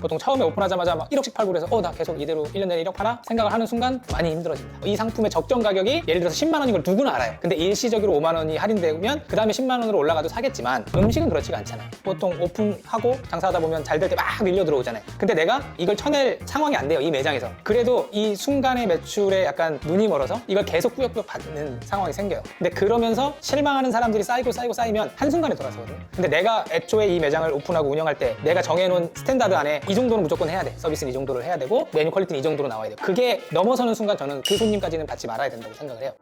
보통 처음에 오픈하자마자 막 1억씩 팔고 그래서 나 계속 이대로 1년 내내 1억 팔아? 생각을 하는 순간 많이 힘들어집니다. 이 상품의 적정 가격이 예를 들어서 10만 원인 걸 누구나 알아요. 근데 일시적으로 5만 원이 할인되면 그 다음에 10만 원으로 올라가도 사겠지만 음식은 그렇지가 않잖아요. 보통 오픈하고 장사하다 보면 잘 될 때 막 밀려 들어오잖아요. 근데 내가 이걸 쳐낼 상황이 안 돼요, 이 매장에서. 그래도 이 순간의 매출에 약간 눈이 멀어서 이걸 계속 꾸역꾸역 받는 상황이 생겨요. 근데 그러면서 실망하는 사람들이 쌓이면 한순간에 돌아서거든요. 근데 내가 애초에 이 매장을 오픈하고 운영할 때 내가 정해놓은 스탠다드 안에 이 정도는 무조건 해야 돼. 서비스는 이 정도를 해야 되고 메뉴 퀄리티는 이 정도로 나와야 돼요. 그게 넘어서는 순간 저는 그 손님까지는 받지 말아야 된다고 생각을 해요.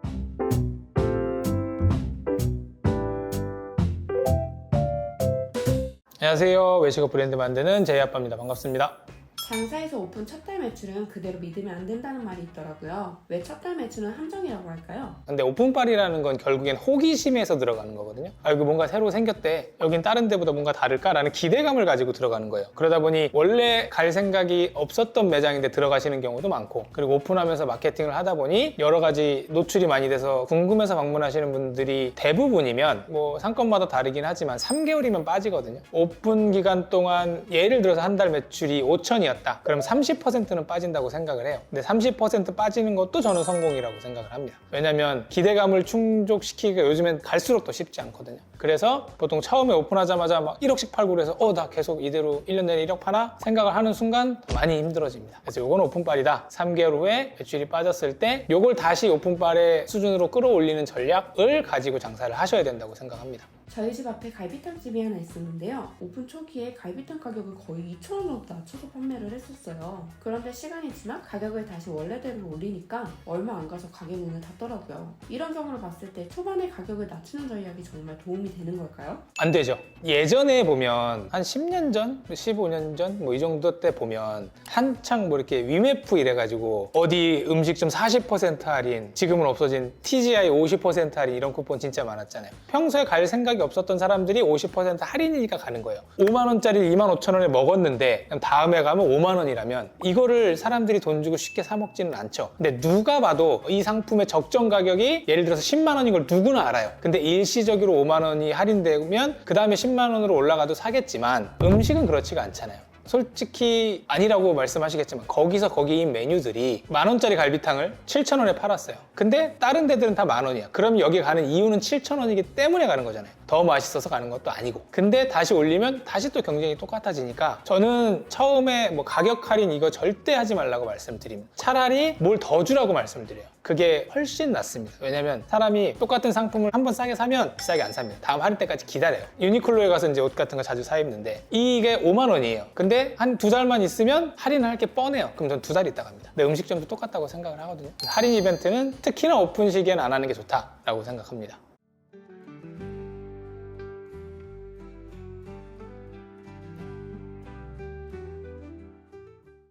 안녕하세요. 외식업 브랜드 만드는 제이아빠입니다. 반갑습니다. 장사에서 오픈 첫 달 매출은 그대로 믿으면 안 된다는 말이 있더라고요. 왜 첫 달 매출은 함정이라고 할까요? 근데 오픈빨이라는 건 결국엔 호기심에서 들어가는 거거든요. 이거 뭔가 새로 생겼대. 여긴 다른 데보다 뭔가 다를까라는 기대감을 가지고 들어가는 거예요. 그러다 보니 원래 갈 생각이 없었던 매장인데 들어가시는 경우도 많고, 그리고 오픈하면서 마케팅을 하다 보니 여러 가지 노출이 많이 돼서 궁금해서 방문하시는 분들이 대부분이면 뭐 상권마다 다르긴 하지만 3개월이면 빠지거든요. 오픈 기간 동안 예를 들어서 한 달 매출이 5천이었다. 그럼 30%는 빠진다고 생각을 해요. 근데 30% 빠지는 것도 저는 성공이라고 생각을 합니다. 왜냐면 기대감을 충족시키기가 요즘엔 갈수록 더 쉽지 않거든요. 그래서 보통 처음에 오픈하자마자 막 1억씩 팔고 그래서 나 계속 이대로 1년 내내 1억 파나? 생각을 하는 순간 많이 힘들어집니다. 그래서 요건 오픈빨이다. 3개월 후에 매출이 빠졌을 때 요걸 다시 오픈빨의 수준으로 끌어올리는 전략을 가지고 장사를 하셔야 된다고 생각합니다. 저희 집 앞에 갈비탕 집이 하나 있었는데요. 오픈 초기에 갈비탕 가격을 거의 2,000원 정도 낮춰서 판매를 했었어요. 그런데 시간이 지나 가격을 다시 원래대로 올리니까 얼마 안 가서 가게 문을 닫더라고요. 이런 경우를 봤을 때 초반에 가격을 낮추는 전략이 정말 도움이 되는 걸까요? 안 되죠. 예전에 보면 한 10년 전, 15년 전 뭐 이 정도 때 보면 한창 뭐 이렇게 위메프 이래가지고 어디 음식점 40% 할인, 지금은 없어진 TGI 50% 할인 이런 쿠폰 진짜 많았잖아요. 평소에 갈 생각이 없었던 사람들이 50% 할인이니까 가는 거예요. 5만 원짜리 2만 5천 원에 먹었는데 다음에 가면 5만 원이라면 이거를 사람들이 돈 주고 쉽게 사 먹지는 않죠. 근데 누가 봐도 이 상품의 적정 가격이 예를 들어서 10만 원인 걸 누구나 알아요. 근데 일시적으로 5만 원이 할인되면 그 다음에 10만 원으로 올라가도 사겠지만 음식은 그렇지가 않잖아요. 솔직히 아니라고 말씀하시겠지만 거기서 거기인 메뉴들이 만원짜리 갈비탕을 7,000원에 팔았어요. 근데 다른 데들은 다 만원이야. 그럼 여기 가는 이유는 7,000원이기 때문에 가는 거잖아요. 더 맛있어서 가는 것도 아니고. 근데 다시 올리면 다시 또 경쟁이 똑같아지니까 저는 처음에 뭐 가격 할인 이거 절대 하지 말라고 말씀드립니다. 차라리 뭘 더 주라고 말씀드려요. 그게 훨씬 낫습니다. 왜냐면 사람이 똑같은 상품을 한번 싸게 사면 비싸게 안 삽니다. 다음 할인 때까지 기다려요. 유니클로에 가서 이제 옷 같은 거 자주 사 입는데 이게 5만 원이에요. 근데 한 두 달만 있으면 할인을 할 게 뻔해요. 그럼 전 두 달 있다 갑니다. 근데 음식점도 똑같다고 생각을 하거든요. 할인 이벤트는 특히나 오픈 시기엔 안 하는 게 좋다라고 생각합니다.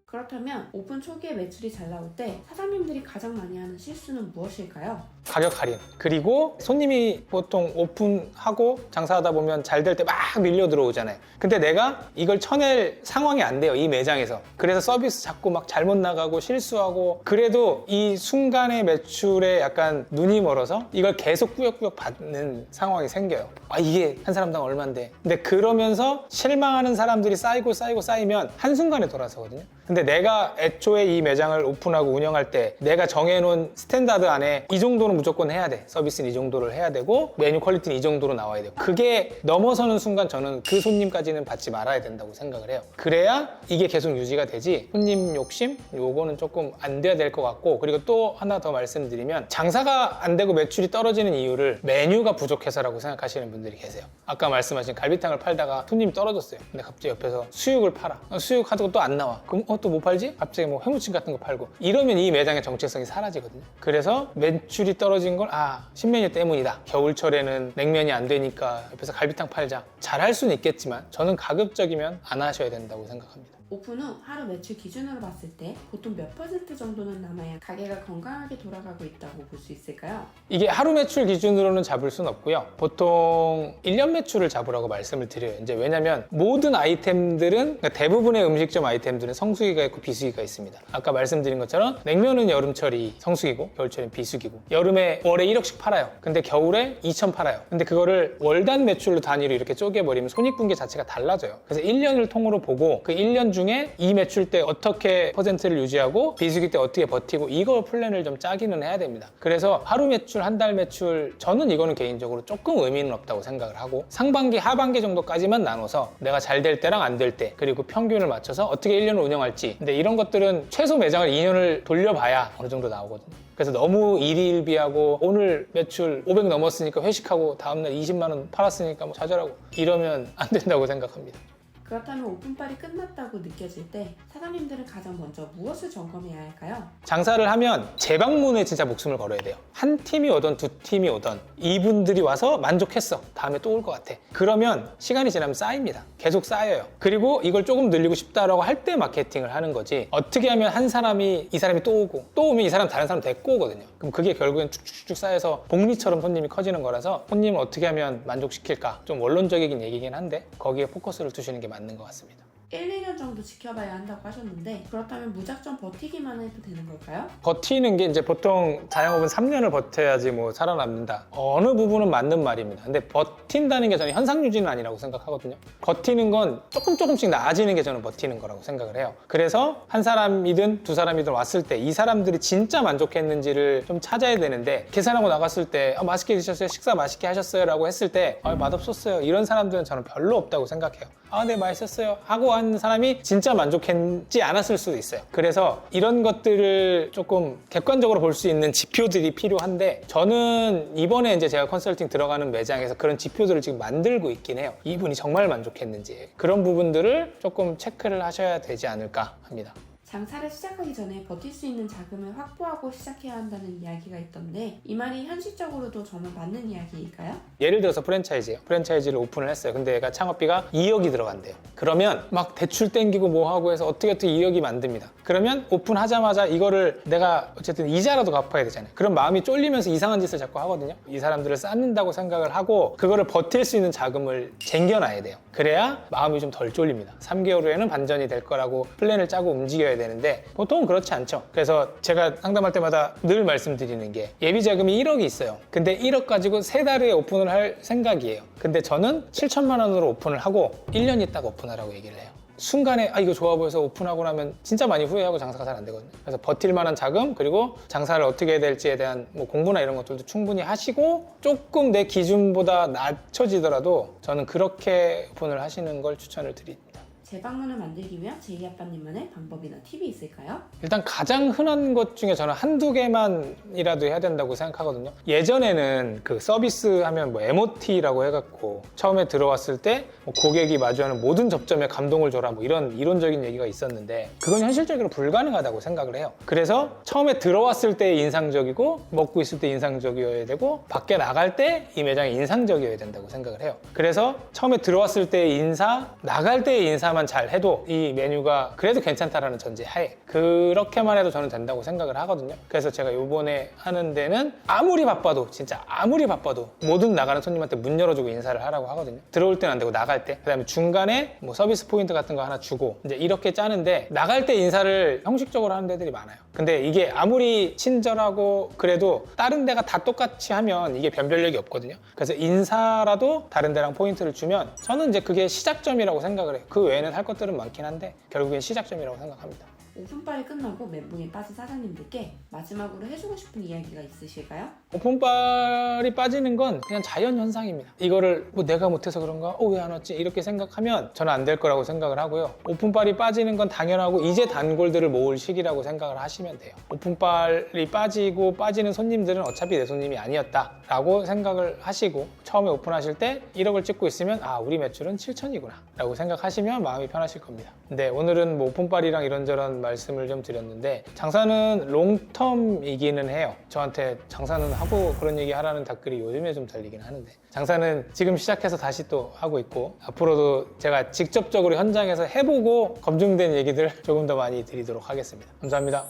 그렇다면 오픈 초기에 매출이 잘 나올 때 사장님들이 가장 많이 하는 실수는 무엇일까요? 가격 할인, 그리고 손님이 보통 오픈하고 장사하다 보면 잘 될 때 막 밀려 들어오잖아요. 근데 내가 이걸 쳐낼 상황이 안 돼요, 이 매장에서. 그래서 서비스 자꾸 막 잘못 나가고 실수하고, 그래도 이 순간의 매출에 약간 눈이 멀어서 이걸 계속 꾸역꾸역 받는 상황이 생겨요. 이게 한 사람당 얼만데. 근데 그러면서 실망하는 사람들이 쌓이면 한순간에 돌아서거든요. 근데 내가 애초에 이 매장을 오픈하고 운영할 때 내가 정해놓은 스탠다드 안에 이 정도는 무조건 해야 돼. 서비스는 이 정도를 해야 되고 메뉴 퀄리티는 이 정도로 나와야 돼요. 그게 넘어서는 순간 저는 그 손님까지는 받지 말아야 된다고 생각을 해요. 그래야 이게 계속 유지가 되지, 손님 욕심? 요거는 조금 안 돼야 될 것 같고, 그리고 또 하나 더 말씀드리면 장사가 안 되고 매출이 떨어지는 이유를 메뉴가 부족해서라고 생각하시는 분들이 계세요. 아까 말씀하신 갈비탕을 팔다가 손님이 떨어졌어요. 근데 갑자기 옆에서 수육을 팔아. 수육 하다가 또 안 나와. 그럼 또 뭐 팔지? 갑자기 뭐 회무침 같은 거 팔고. 이러면 이 매장의 정체성이 사라지거든요. 그래서 매출이 떨어진 걸 신메뉴 때문이다. 겨울철에는 냉면이 안 되니까 옆에서 갈비탕 팔자. 잘할 수는 있겠지만 저는 가급적이면 안 하셔야 된다고 생각합니다. 오픈 후 하루 매출 기준으로 봤을 때 보통 몇 % 정도는 남아야 가게가 건강하게 돌아가고 있다고 볼 수 있을까요? 이게 하루 매출 기준으로는 잡을 수는 없고요. 보통 1년 매출을 잡으라고 말씀을 드려요. 이제 왜냐면 모든 아이템들은, 그러니까 대부분의 음식점 아이템들은 성수기가 있고 비수기가 있습니다. 아까 말씀드린 것처럼 냉면은 여름철이 성수기고 겨울철은 비수기고, 여름에 여름에 월에 1억씩 팔아요. 근데 겨울에 2천 팔아요. 근데 그거를 월단 매출 단위로 이렇게 쪼개버리면 손익분기 자체가 달라져요. 그래서 1년을 통으로 보고 그 1년 중에 이 매출 때 어떻게 퍼센트를 유지하고 비수기 때 어떻게 버티고 이거 플랜을 좀 짜기는 해야 됩니다. 그래서 하루 매출, 한 달 매출, 저는 이거는 개인적으로 조금 의미는 없다고 생각을 하고 상반기, 하반기 정도까지만 나눠서 내가 잘 될 때랑 안 될 때 그리고 평균을 맞춰서 어떻게 1년을 운영할지. 근데 이런 것들은 최소 매장을 2년을 돌려봐야 어느 정도 나오거든요. 그래서 너무 일희일비하고 오늘 매출 500 넘었으니까 회식하고 다음날 20만 원 팔았으니까 뭐 좌절하고 이러면 안 된다고 생각합니다. 그렇다면 오픈빨이 끝났다고 느껴질 때 사장님들은 가장 먼저 무엇을 점검해야 할까요? 장사를 하면 재방문에 진짜 목숨을 걸어야 돼요. 한 팀이 오던 두 팀이 오던 이분들이 와서 만족했어. 다음에 또 올 것 같아. 그러면 시간이 지나면 쌓입니다. 계속 쌓여요. 그리고 이걸 조금 늘리고 싶다라고 할 때 마케팅을 하는 거지. 어떻게 하면 한 사람이 이 사람이 또 오고 또 오면 이 사람 다른 사람 데리고 오거든요. 그럼 그게 결국엔 쭉쭉쭉 쌓여서 복리처럼 손님이 커지는 거라서 손님을 어떻게 하면 만족시킬까? 좀 원론적인 얘기긴 한데 거기에 포커스를 두시는 게 맞는 것 같습니다. 1, 2년 정도 지켜봐야 한다고 하셨는데 그렇다면 무작정 버티기만 해도 되는 걸까요? 버티는 게 이제 보통 자영업은 3년을 버텨야지 뭐 살아남는다. 어느 부분은 맞는 말입니다. 근데 버틴다는 게 저는 현상 유지는 아니라고 생각하거든요. 버티는 건 조금씩 나아지는 게 저는 버티는 거라고 생각을 해요. 그래서 한 사람이든 두 사람이든 왔을 때 이 사람들이 진짜 만족했는지를 좀 찾아야 되는데 계산하고 나갔을 때 맛있게 드셨어요? 식사 맛있게 하셨어요? 라고 했을 때 맛없었어요. 이런 사람들은 저는 별로 없다고 생각해요. 네, 맛있었어요 하고 한 사람이 진짜 만족했지 않았을 수도 있어요. 그래서 이런 것들을 조금 객관적으로 볼 수 있는 지표들이 필요한데 저는 이번에 이제 제가 컨설팅 들어가는 매장에서 그런 지표들을 지금 만들고 있긴 해요. 이분이 정말 만족했는지 그런 부분들을 조금 체크를 하셔야 되지 않을까 합니다. 장사를 시작하기 전에 버틸 수 있는 자금을 확보하고 시작해야 한다는 이야기가 있던데 이 말이 현실적으로도 정말 맞는 이야기일까요? 예를 들어서 프랜차이즈예요. 프랜차이즈를 오픈을 했어요. 근데 얘가 창업비가 2억이 들어간대요. 그러면 막 대출 땡기고 뭐 하고 해서 어떻게 2억이 만듭니다. 그러면 오픈하자마자 이거를 내가 어쨌든 이자라도 갚아야 되잖아요. 그럼 마음이 쫄리면서 이상한 짓을 자꾸 하거든요. 이 사람들을 쌓는다고 생각을 하고 그거를 버틸 수 있는 자금을 쟁겨놔야 돼요. 그래야 마음이 좀 덜 쫄립니다. 3개월 후에는 반전이 될 거라고 플랜을 짜고 움직여야 되는데 보통은 그렇지 않죠. 그래서 제가 상담할 때마다 늘 말씀드리는 게 예비 자금이 1억이 있어요. 근데 1억 가지고 3달에 오픈을 할 생각이에요. 근데 저는 7천만 원으로 오픈을 하고 1년 있다가 오픈하라고 얘기를 해요. 순간에 이거 좋아 보여서 오픈하고 나면 진짜 많이 후회하고 장사가 잘 안 되거든요. 그래서 버틸 만한 자금 그리고 장사를 어떻게 해야 될지에 대한 뭐 공부나 이런 것들도 충분히 하시고 조금 내 기준보다 낮춰지더라도 저는 그렇게 오픈을 하시는 걸 추천을 드립니다. 재방문을 만들기 위한 제이아빠님만의 방법이나 팁이 있을까요? 일단 가장 흔한 것 중에 저는 한두 개만이라도 해야 된다고 생각하거든요. 예전에는 그 서비스 하면 뭐 MOT라고 해갖고 처음에 들어왔을 때 뭐 고객이 마주하는 모든 접점에 감동을 줘라 뭐 이런 이론적인 얘기가 있었는데 그건 현실적으로 불가능하다고 생각을 해요. 그래서 처음에 들어왔을 때 인상적이고 먹고 있을 때 인상적이어야 되고 밖에 나갈 때 이 매장이 인상적이어야 된다고 생각을 해요. 그래서 처음에 들어왔을 때의 인사, 나갈 때의 인사만 잘 해도 이 메뉴가 그래도 괜찮다라는 전제 하에 그렇게만 해도 저는 된다고 생각을 하거든요. 그래서 제가 요번에 하는 데는 아무리 바빠도 진짜 아무리 바빠도 모든 나가는 손님한테 문 열어주고 인사를 하라고 하거든요. 들어올 때는 안 되고 나갈 때 그다음에 중간에 뭐 서비스 포인트 같은 거 하나 주고 이제 이렇게 짜는데 나갈 때 인사를 형식적으로 하는 데들이 많아요. 근데 이게 아무리 친절하고 그래도 다른 데가 다 똑같이 하면 이게 변별력이 없거든요. 그래서 인사라도 다른 데랑 포인트를 주면 저는 이제 그게 시작점이라고 생각을 해요. 그 외에는 할 것들은 많긴 한데 결국엔 시작점이라고 생각합니다. 오픈빨이 끝나고 멘붕에 빠진 사장님들께 마지막으로 해주고 싶은 이야기가 있으실까요? 오픈빨이 빠지는 건 그냥 자연현상입니다. 이거를 뭐 내가 못해서 그런가? 왜 안 왔지? 이렇게 생각하면 저는 안 될 거라고 생각을 하고요. 오픈빨이 빠지는 건 당연하고 이제 단골들을 모을 시기라고 생각을 하시면 돼요. 오픈빨이 빠지고 빠지는 손님들은 어차피 내 손님이 아니었다라고 생각을 하시고 처음에 오픈하실 때 1억을 찍고 있으면 우리 매출은 7천이구나 라고 생각하시면 마음이 편하실 겁니다. 근데 오늘은 뭐 오픈빨이랑 이런저런 말씀을 좀 드렸는데 장사는 롱텀이기는 해요. 저한테 장사는 하고 그런 얘기 하라는 댓글이 요즘에 좀 달리긴 하는데 장사는 지금 시작해서 다시 또 하고 있고 앞으로도 제가 직접적으로 현장에서 해보고 검증된 얘기들 조금 더 많이 드리도록 하겠습니다. 감사합니다.